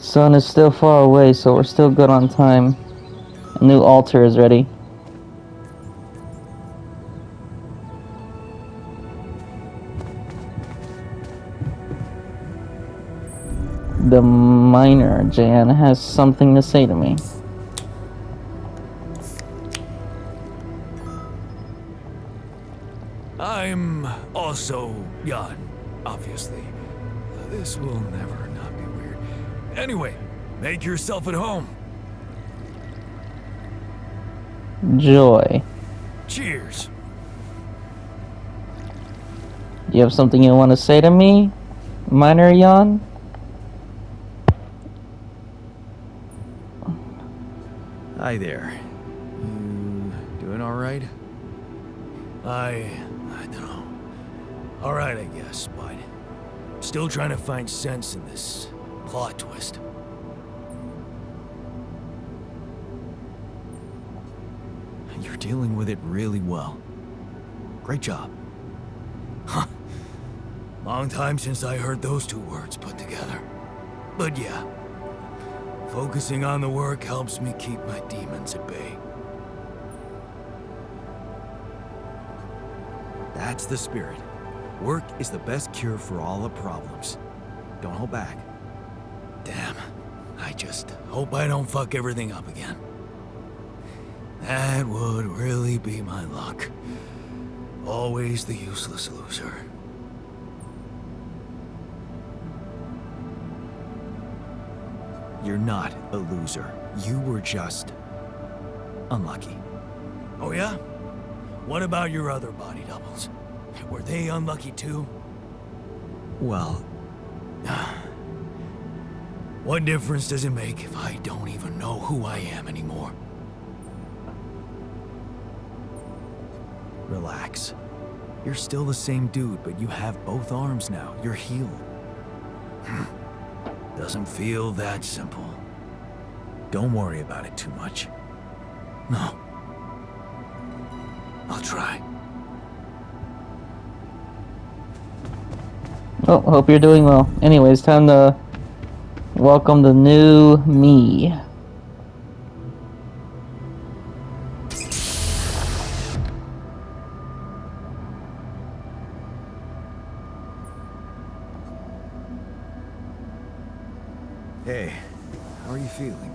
Sun is still far away, so we're still good on time. A new altar is ready. The miner, Jan, has something to say to me. I'm also Jan, obviously. This will never not be weird. Anyway, make yourself at home. Joy. Cheers. Do you have something you want to say to me, Miner Jan? Hi there. You doing alright? I don't know. Alright, I guess, but still trying to find sense in this plot twist. You're dealing with it really well. Great job. Huh. Long time since I heard those two words put together. But yeah, focusing on the work helps me keep my demons at bay. That's the spirit. Work is the best cure for all the problems. Don't hold back. Damn, I just hope I don't fuck everything up again. That would really be my luck. Always the useless loser. You're not a loser. You were just unlucky. Oh yeah? What about your other body doubles? Were they unlucky too? Well, what difference does it make if I don't even know who I am anymore? relax. You're still the same dude, but you have both arms now. You're healed. Doesn't feel that simple. Don't worry about it too much. No. I'll try. Oh, hope you're doing well. Anyways, time to welcome the new me. Hey, how are you feeling?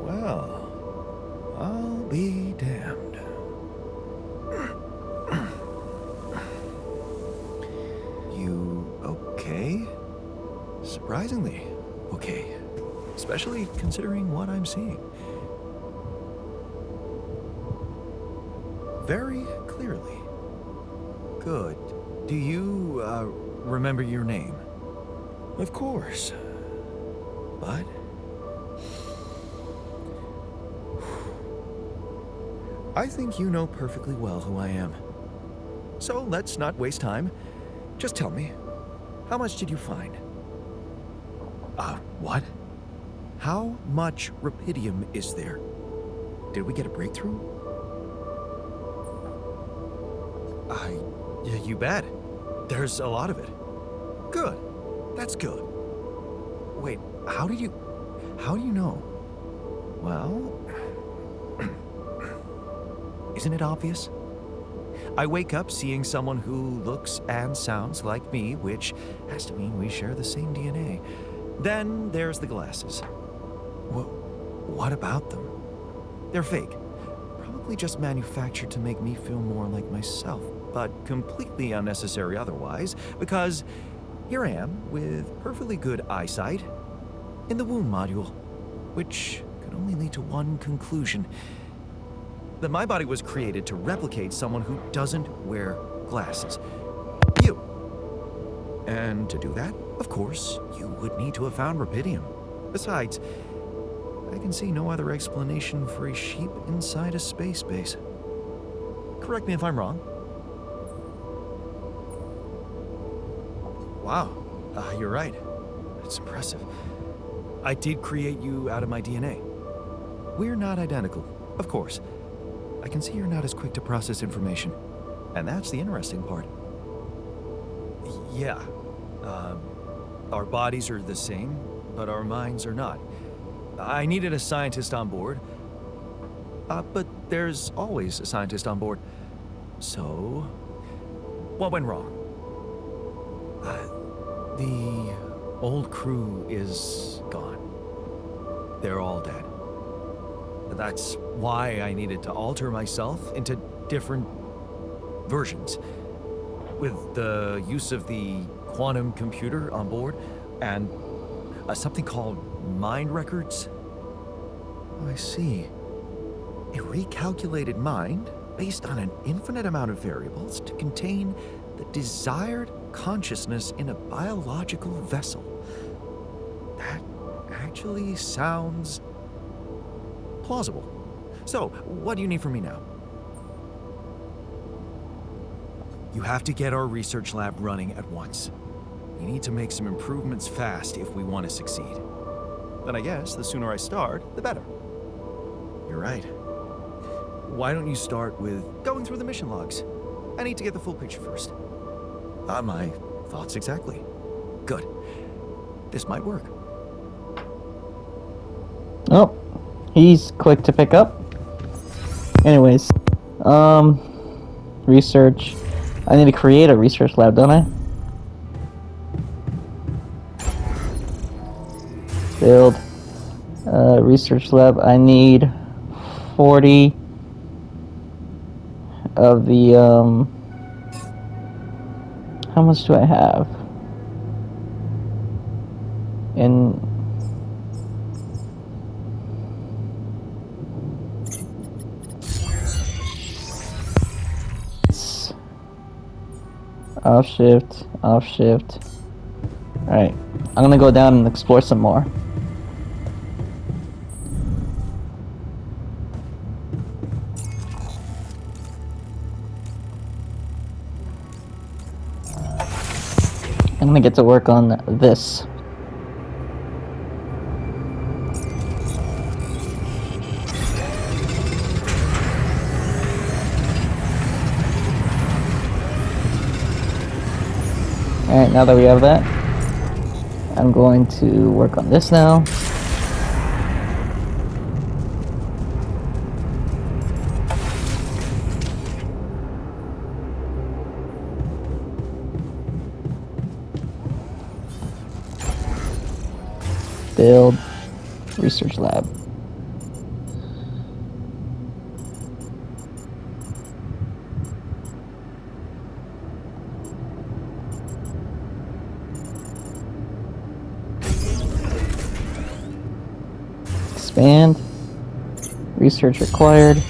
Well, I'll be damned. You okay? Surprisingly okay. Especially considering what I'm seeing. Very clearly. Good. Do you, remember your name? Of course. But... I think you know perfectly well who I am. So let's not waste time. Just tell me, how much did you find? What? How much Rapidium is there? Did we get a breakthrough? Yeah, you bet. There's a lot of it. Good. That's good. Wait, how do you know? Well, isn't it obvious? I wake up seeing someone who looks and sounds like me, which has to mean we share the same DNA. Then there's the glasses. What about them? They're fake. Probably just manufactured to make me feel more like myself, but completely unnecessary otherwise, because here I am with perfectly good eyesight in the womb module, which could only lead to one conclusion: that my body was created to replicate someone who doesn't wear glasses. You. And to do that, of course, you would need to have found Rapidium. Besides, I can see no other explanation for a sheep inside a space base. Correct me if I'm wrong. Wow, you're right. It's impressive. I did create you out of my DNA. We're not identical, of course. I can see you're not as quick to process information. And that's the interesting part. Yeah. Our bodies are the same, but our minds are not. I needed a scientist on board. But there's always a scientist on board. So, what went wrong? The old crew is gone. They're all dead. That's why I needed to alter myself into different versions. With the use of the quantum computer on board and something called mind records. Oh, I see. A recalculated mind based on an infinite amount of variables to contain the desired consciousness in a biological vessel. That actually sounds plausible. So, what do you need from me now? You have to get our research lab running at once. We need to make some improvements fast if we want to succeed. Then I guess the sooner I start, the better. You're right. Why don't you start with going through the mission logs? I need to get the full picture first. My thoughts exactly. Good. This might work. Oh, he's quick to pick up. Anyways, research. I need to create a research lab, don't I? Build research lab. I need 40 of the how much do I have? In off shift. Alright, I'm gonna go down and explore some more. I'm gonna get to work on this. Alright, now that we have that, I'm going to work on this now. Build research lab. Expand. Research required.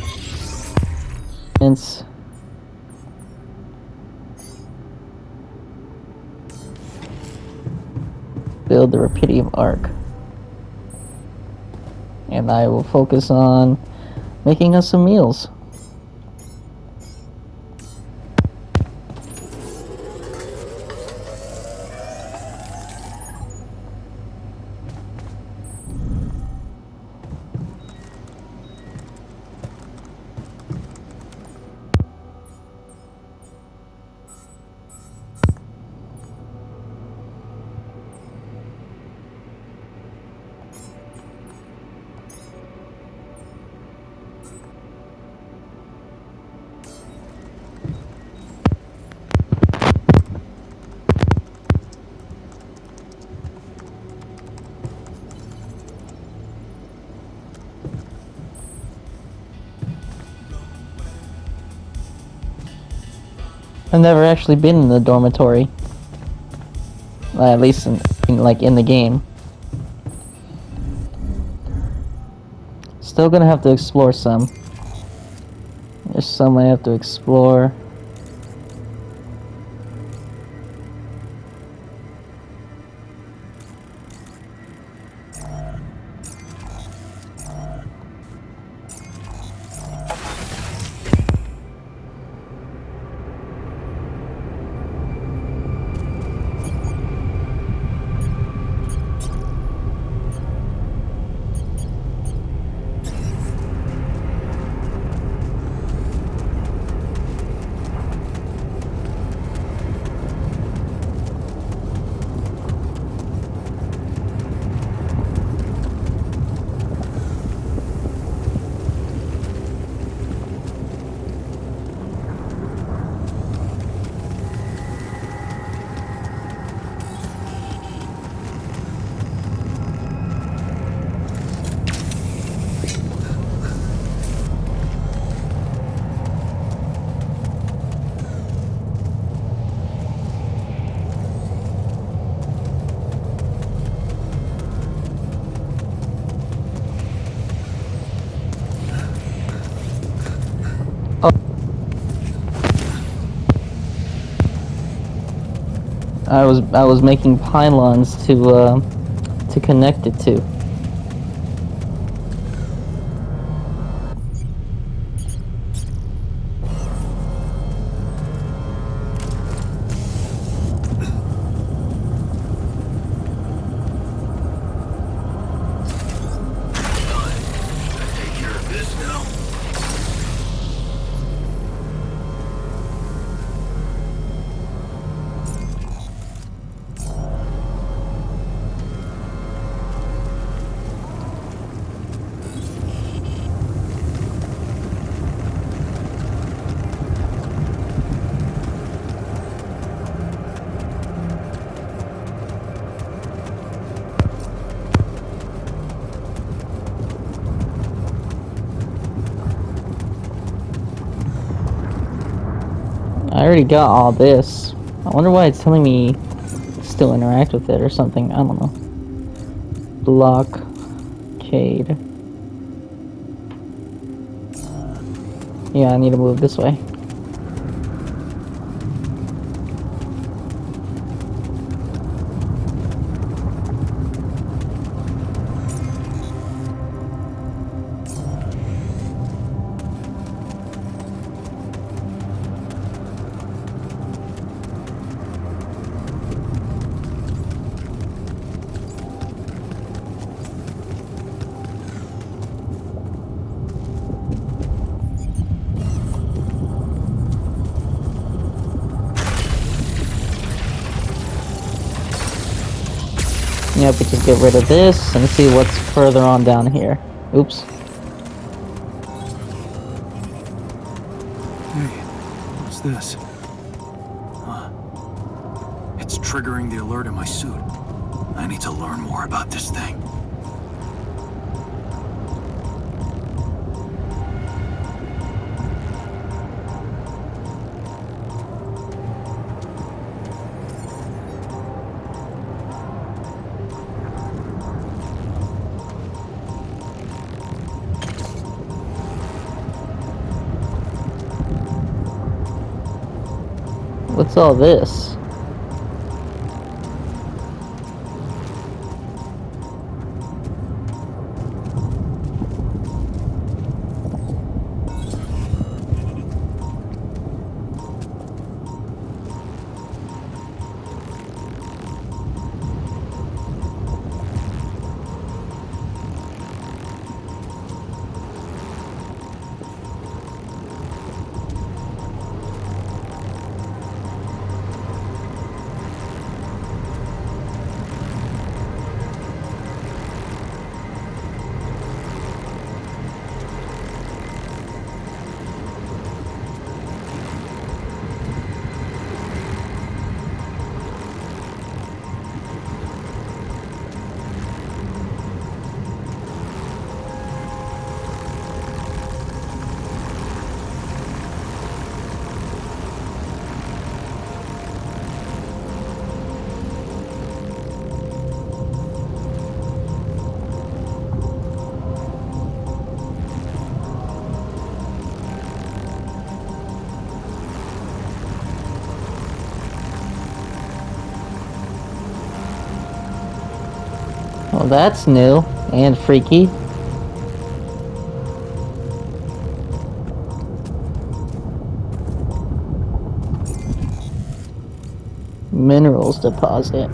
Hence. Build the Rapidium arc. And I will focus on making us some meals. I've never actually been in the dormitory. At least in the game. Still gonna have to explore some. There's some I have to explore. I was making pylons to connect it to. Take care of this now. I already got all this. I wonder why it's telling me still interact with it or something. I don't know. Blockade. Yeah, I need to move this way. Yep, we just get rid of this and see what's further on down here. Oops. Hey, what's this? Huh. It's triggering the alert in my suit. I need to learn more about this thing. What's all this? Well, that's new and freaky. Minerals deposit.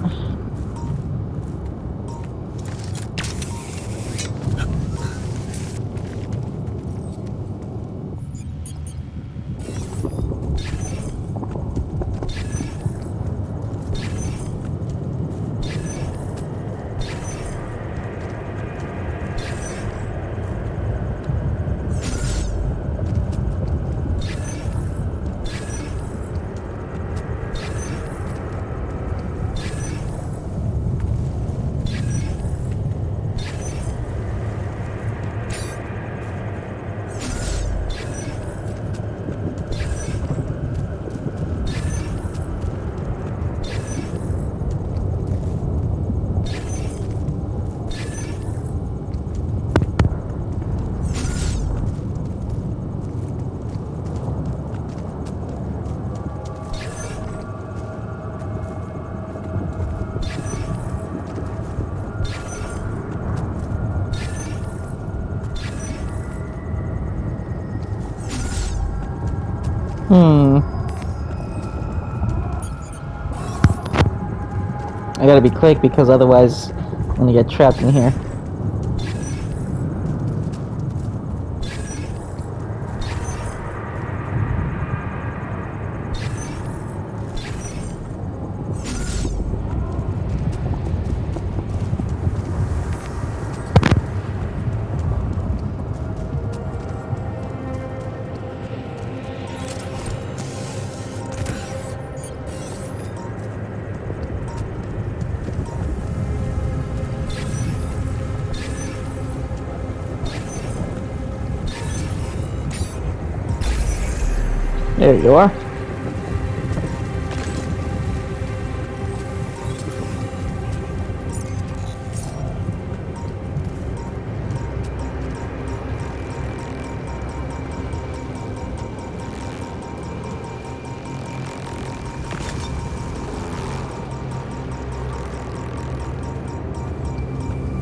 gotta be quick because otherwise I'm gonna get trapped in here. There you are.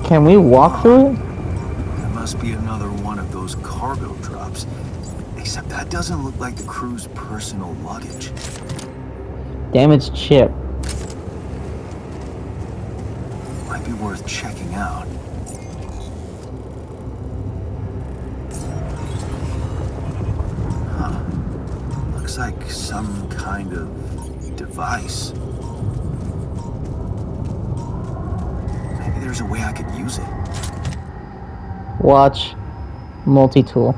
Can we walk through it? There must be another one of those cargo drops. Except that doesn't look like the crew's personal luggage. Damaged chip. Might be worth checking out. Huh. Looks like some kind of device. Maybe there's a way I could use it. Watch. Multi-tool.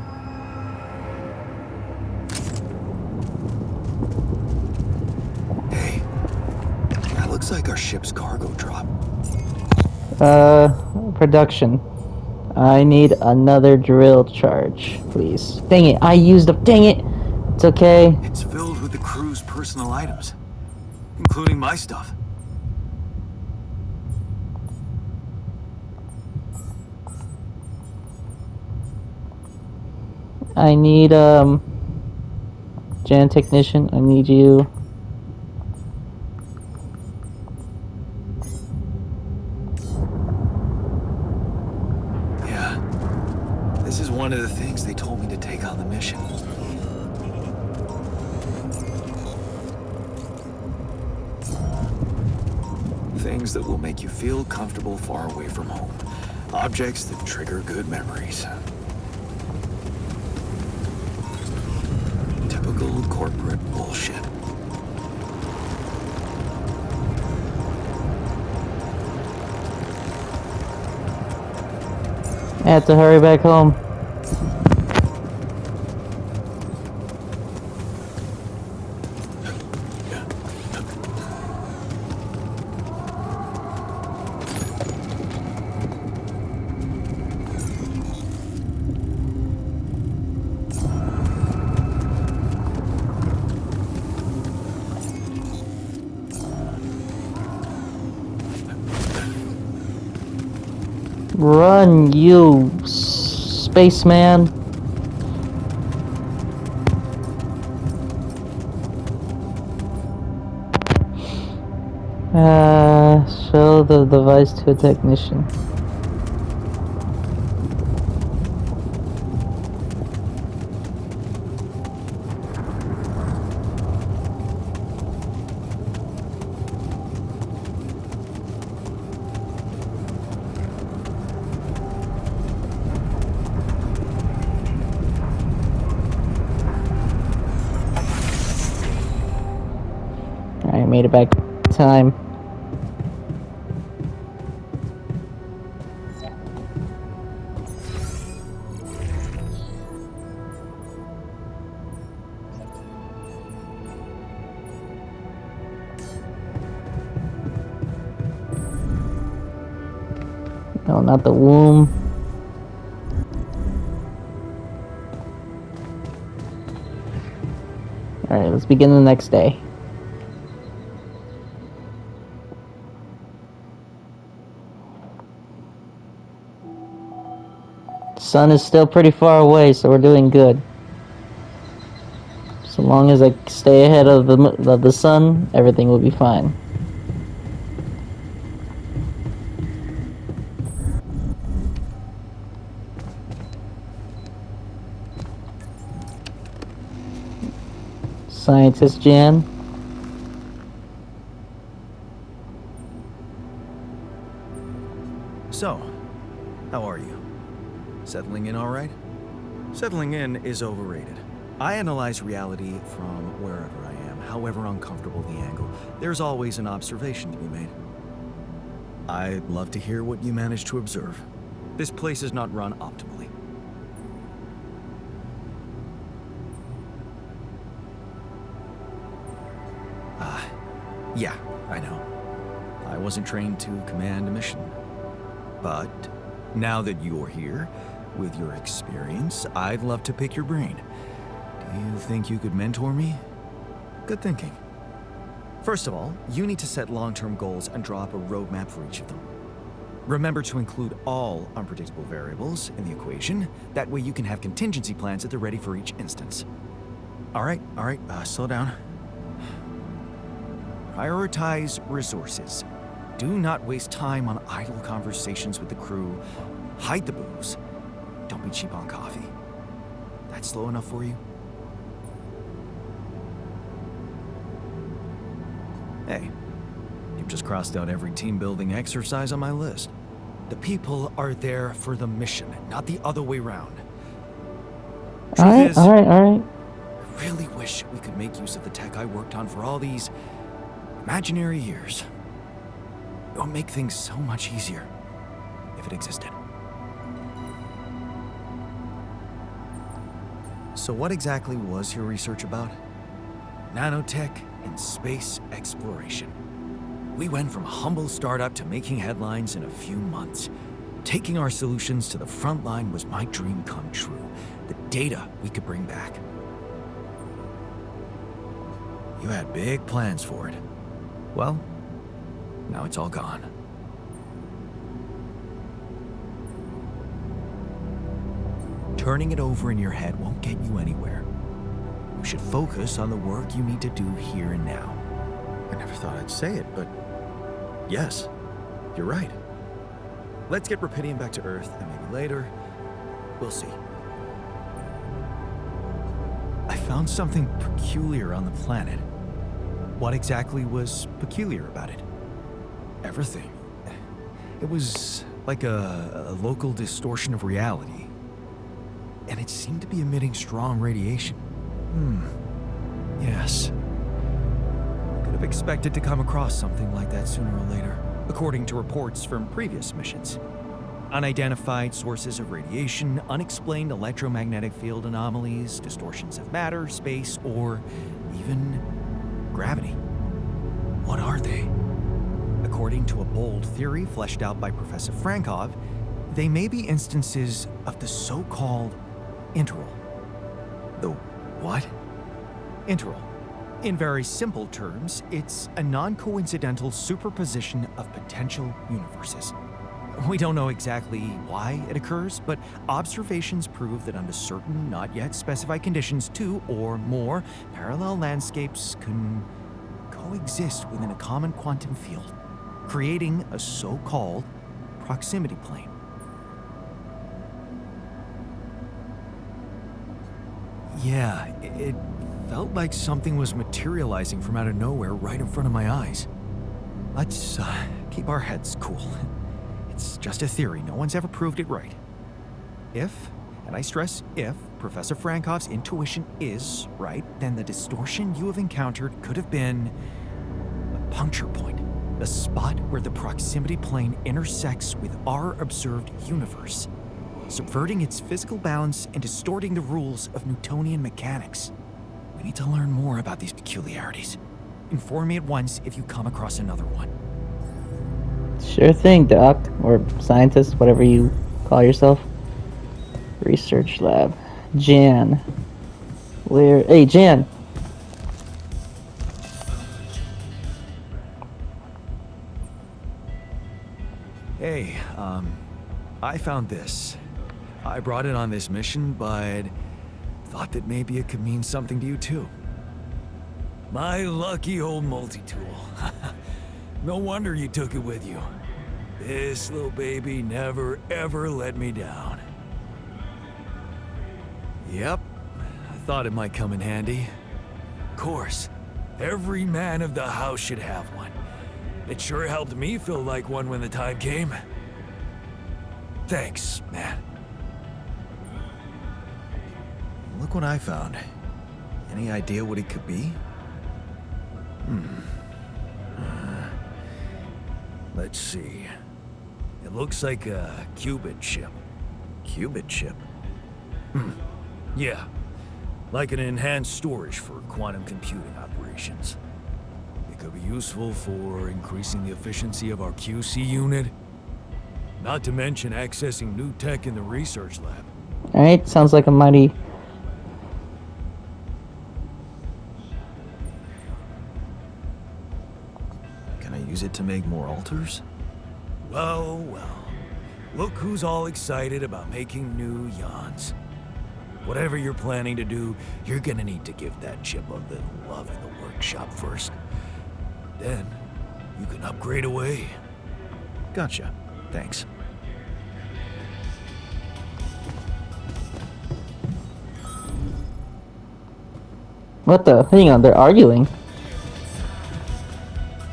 Hey, that looks like our ship's cargo drop. Production. I need another drill charge, please. Dang it, I used up. Dang it! It's okay. It's filled with the crew's personal items, including my stuff. I need, Jan technician, I need you. Yeah. This is one of the things they told me to take on the mission. Things that will make you feel comfortable far away from home. Objects that trigger good memories. Typical corporate bullshit. I have to hurry back home. Run, you spaceman. Show the device to a technician. I made it back in time. No, not the womb. Alright, let's begin the next day. Sun is still pretty far away, so we're doing good. So long as I stay ahead of the sun, everything will be fine. Scientist Jan. So, how are you? Settling in all right? Settling in is overrated. I analyze reality from wherever I am, however uncomfortable the angle. There's always an observation to be made. I'd love to hear what you managed to observe. This place is not run optimally. Yeah, I know. I wasn't trained to command a mission. But now that you're here, with your experience, I'd love to pick your brain. Do you think you could mentor me? Good thinking. First of all, you need to set long-term goals and draw up a roadmap for each of them. Remember to include all unpredictable variables in the equation. That way you can have contingency plans at the ready for each instance. All right, slow down. Prioritize resources. Do not waste time on idle conversations with the crew. Hide the booze. Don't be cheap on coffee. That's slow enough for you? Hey, you've just crossed out every team-building exercise on my list. The people are there for the mission, not the other way around. Alright. I really wish we could make use of the tech I worked on for all these imaginary years. It would make things so much easier if it existed. So what exactly was your research about? Nanotech and space exploration. We went from a humble startup to making headlines in a few months. Taking our solutions to the front line was my dream come true. The data we could bring back. You had big plans for it. Well, now it's all gone. Turning it over in your head won't get you anywhere. You should focus on the work you need to do here and now. I never thought I'd say it, but yes, you're right. Let's get Rapidium back to Earth, and maybe later, we'll see. I found something peculiar on the planet. What exactly was peculiar about it? Everything. It was like a local distortion of reality. And it seemed to be emitting strong radiation. Yes. I could have expected to come across something like that sooner or later, according to reports from previous missions. Unidentified sources of radiation, unexplained electromagnetic field anomalies, distortions of matter, space, or even gravity. What are they? According to a bold theory fleshed out by Professor Frankov, they may be instances of the so-called interval. The what? Interval. In very simple terms, it's a non-coincidental superposition of potential universes. We don't know exactly why it occurs, but observations prove that under certain, not yet specified conditions, two or more parallel landscapes can coexist within a common quantum field, creating a so-called proximity plane. Yeah, it felt like something was materializing from out of nowhere right in front of my eyes. Let's keep our heads cool. It's just a theory. No one's ever proved it right. If, and I stress if, Professor Frankov's intuition is right, then the distortion you have encountered could have been a puncture point, the spot where the proximity plane intersects with our observed universe, subverting its physical balance and distorting the rules of Newtonian mechanics. We need to learn more about these peculiarities. Inform me at once if you come across another one. Sure thing, Doc. Or scientist, whatever you call yourself. Research lab. Jan. Where? Hey, Jan! Hey, I found this. I brought it on this mission, but thought that maybe it could mean something to you too. My lucky old multi-tool. No wonder you took it with you. This little baby never ever let me down. Yep, I thought it might come in handy. Of course, every man of the house should have one. It sure helped me feel like one when the time came. Thanks, man. Look what I found. Any idea what it could be? Let's see. It looks like a qubit chip. Qubit chip? Yeah. Like an enhanced storage for quantum computing operations. It could be useful for increasing the efficiency of our QC unit. Not to mention accessing new tech in the research lab. Alright, sounds like a mighty... Can I use it to make more altars? Well, well. Look who's all excited about making new yawns. Whatever you're planning to do, you're gonna need to give that chip a little love in the workshop first. Then, you can upgrade away. Gotcha. Thanks. What the? Hang on, they're arguing.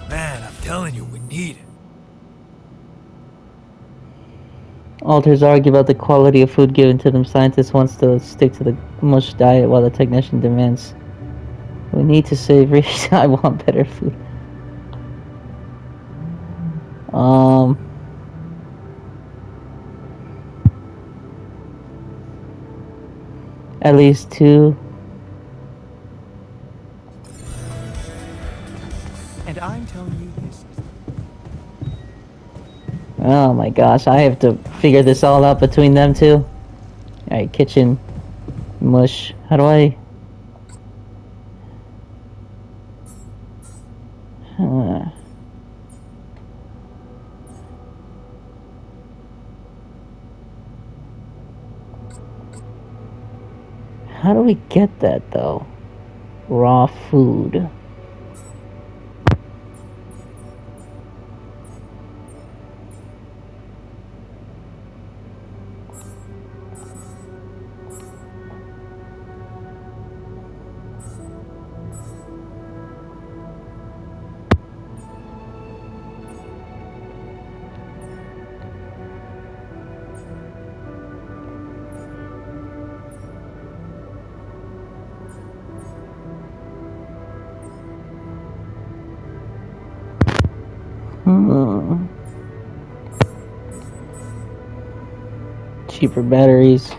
Man, I'm telling you, we need it. Alters argue about the quality of food given to them. Scientist wants to stick to the mush diet while the technician demands. We need to save research. I want better food. At least 2. And I'm telling you this. Oh my gosh, I have to figure this all out between them two. Alright, kitchen. Mush. How do I... How do we get that though? Raw food. Cheaper batteries.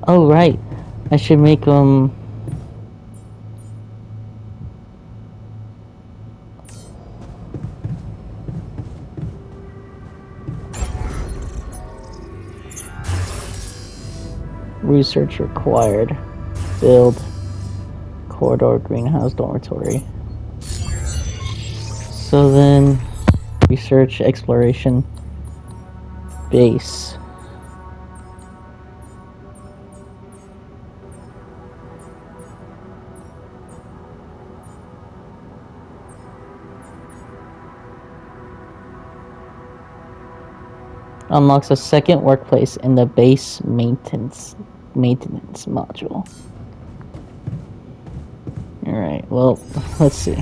Oh right, I should make research required. Build corridor greenhouse dormitory. So then research exploration base. Unlocks a second workplace in the base maintenance module. Alright, well, let's see.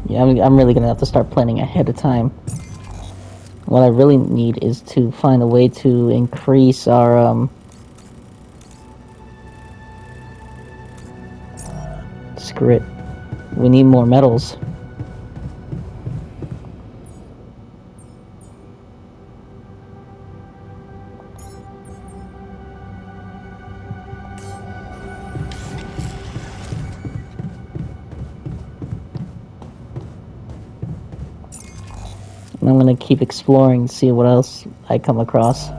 Yeah, I'm really gonna have to start planning ahead of time. What I really need is to find a way to increase our screw it. We need more metals. And I'm gonna keep exploring to see what else I come across.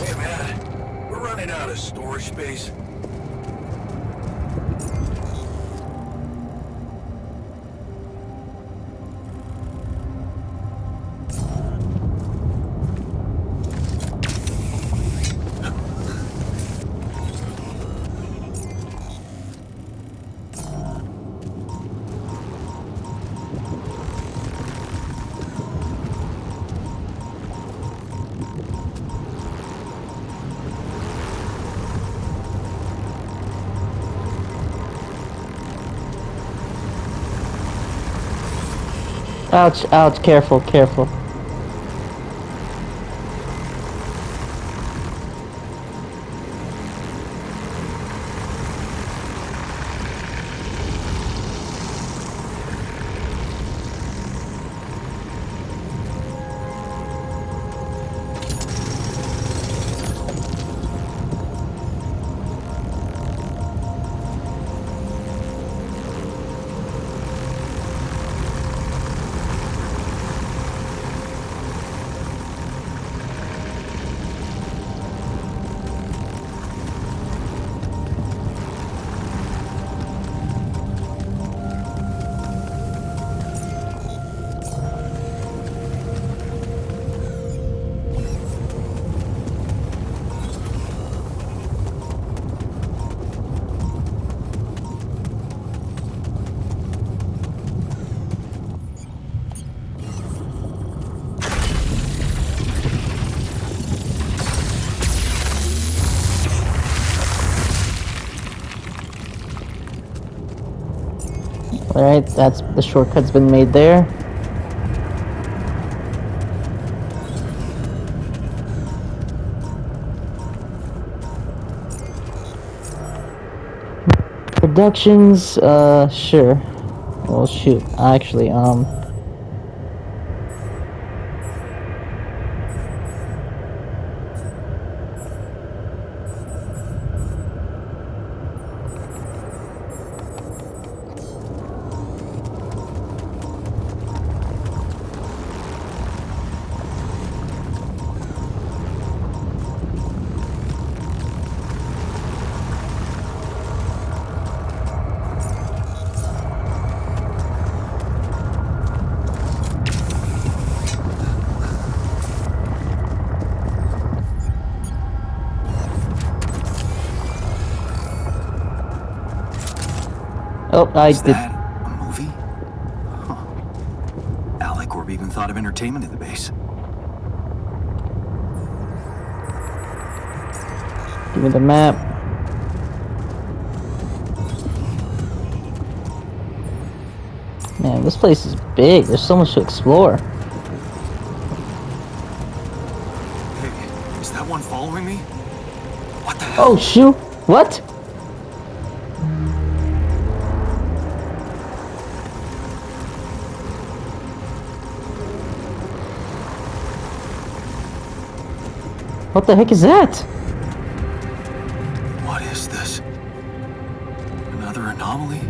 Hey, man. We're running out of storage space. Ouch, ouch, careful, careful. Alright, that's the shortcut's been made there. Productions, sure. Well, shoot, actually, oh, I Is did. that a movie? Huh. Alicorp even thought of entertainment in the base. Give me the map. Man, this place is big. There's so much to explore. Hey, is that one following me? What the hell? Oh, shoot! What? What the heck is that? What is this? Another anomaly?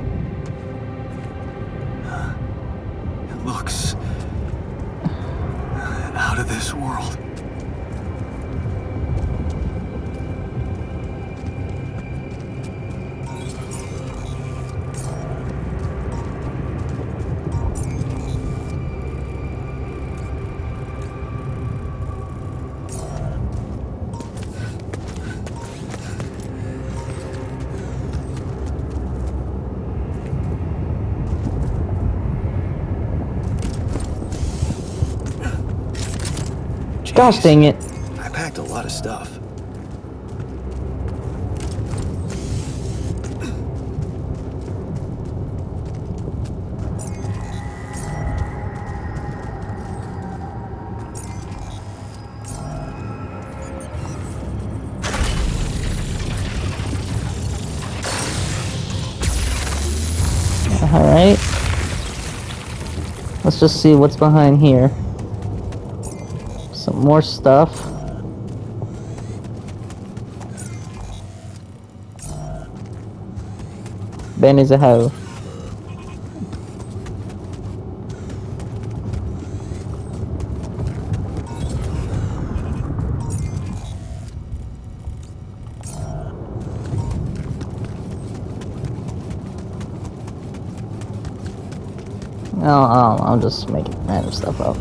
It looks out of this world. Gosh Jeez, dang it. I packed a lot of stuff. Alright. Let's just see what's behind here. Some more stuff. Benny's a hoe. Oh, I'm just making random stuff up.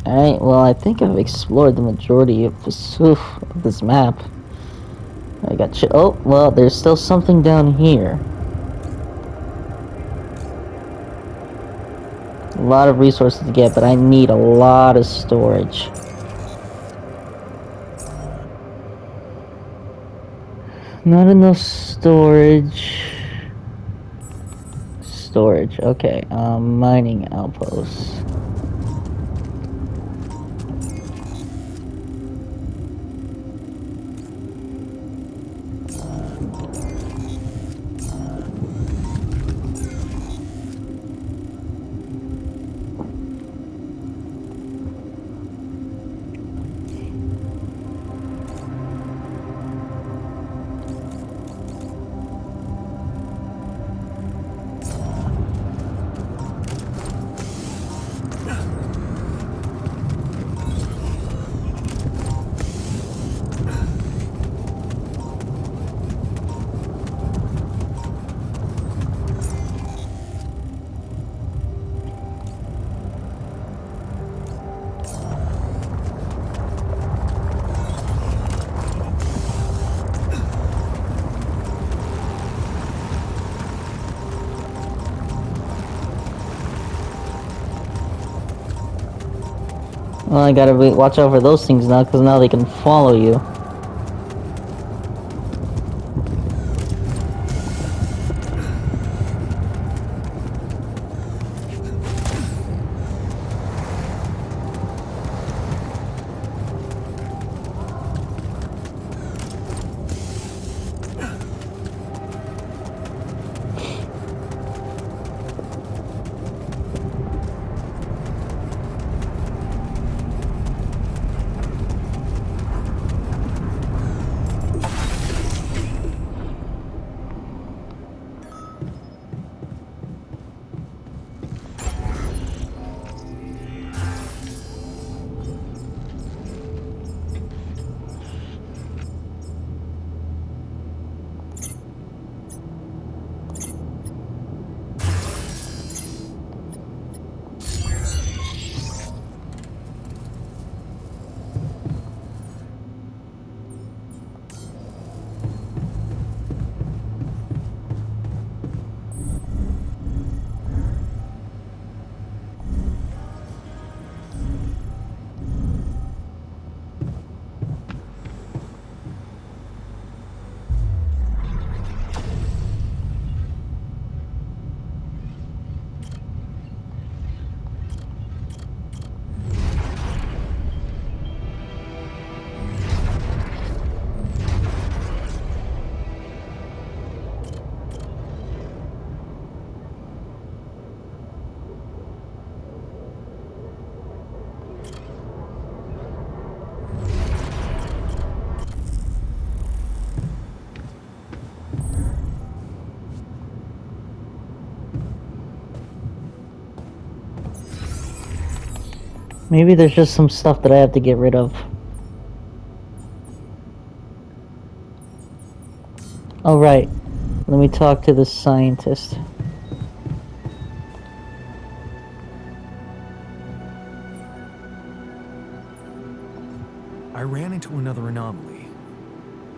Alright, well, I think I've explored the majority of this map. I got oh, well, there's still something down here. A lot of resources to get, but I need a lot of storage. Not enough storage. Storage, okay. Mining outposts. Well, I gotta watch out for those things now, because now they can follow you. Maybe there's just some stuff that I have to get rid of. Oh, right. Let me talk to the scientist. I ran into another anomaly.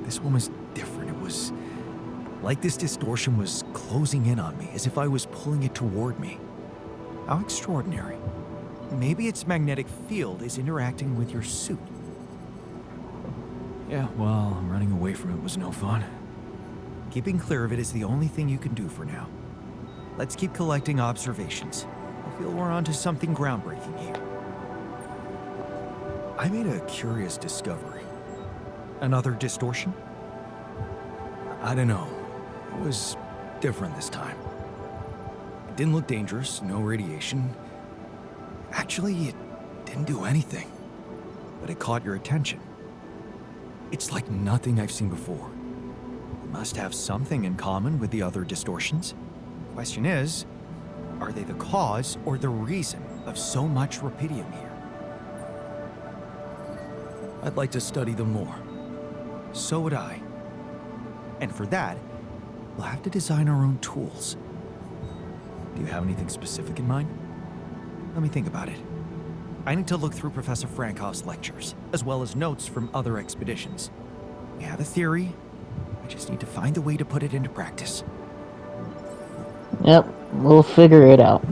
This one was different. It was like this distortion was closing in on me, as if I was pulling it toward me. How extraordinary. Maybe its magnetic field is interacting with your suit. Yeah, well, running away from it was no fun. Keeping clear of it is the only thing you can do for now. Let's keep collecting observations. I feel we're onto something groundbreaking here. I made a curious discovery. Another distortion? I don't know. It was different this time. It didn't look dangerous, no radiation. Actually, it didn't do anything. But it caught your attention. It's like nothing I've seen before. It must have something in common with the other distortions. Question is, are they the cause or the reason of so much rupidium here? I'd like to study them more. So would I. And for that, we'll have to design our own tools. Do you have anything specific in mind? Let me think about it. I need to look through Professor Frankoff's lectures, as well as notes from other expeditions. We have a theory. I just need to find a way to put it into practice. Yep, we'll figure it out.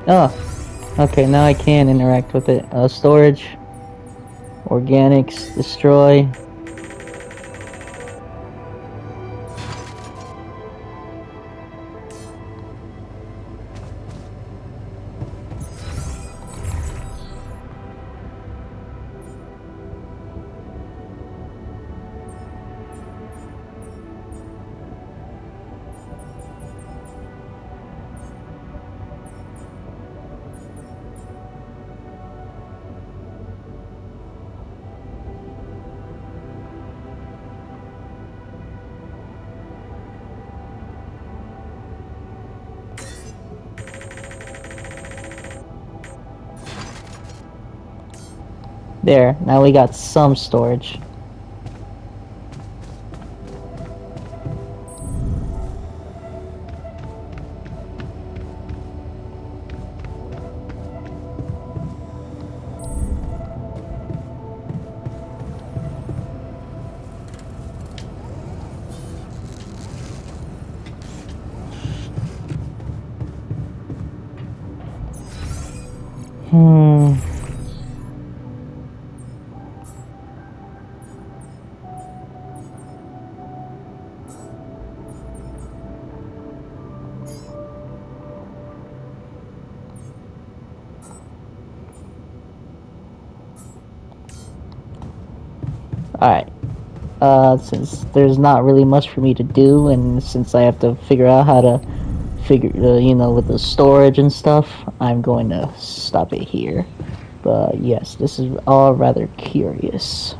Oh, okay, now I can interact with it. Storage, organics, destroy. There, now we got some storage. Hmm. Alright. Since there's not really much for me to do, and since I have to figure out how to with the storage and stuff, I'm going to stop it here. But yes, this is all rather curious.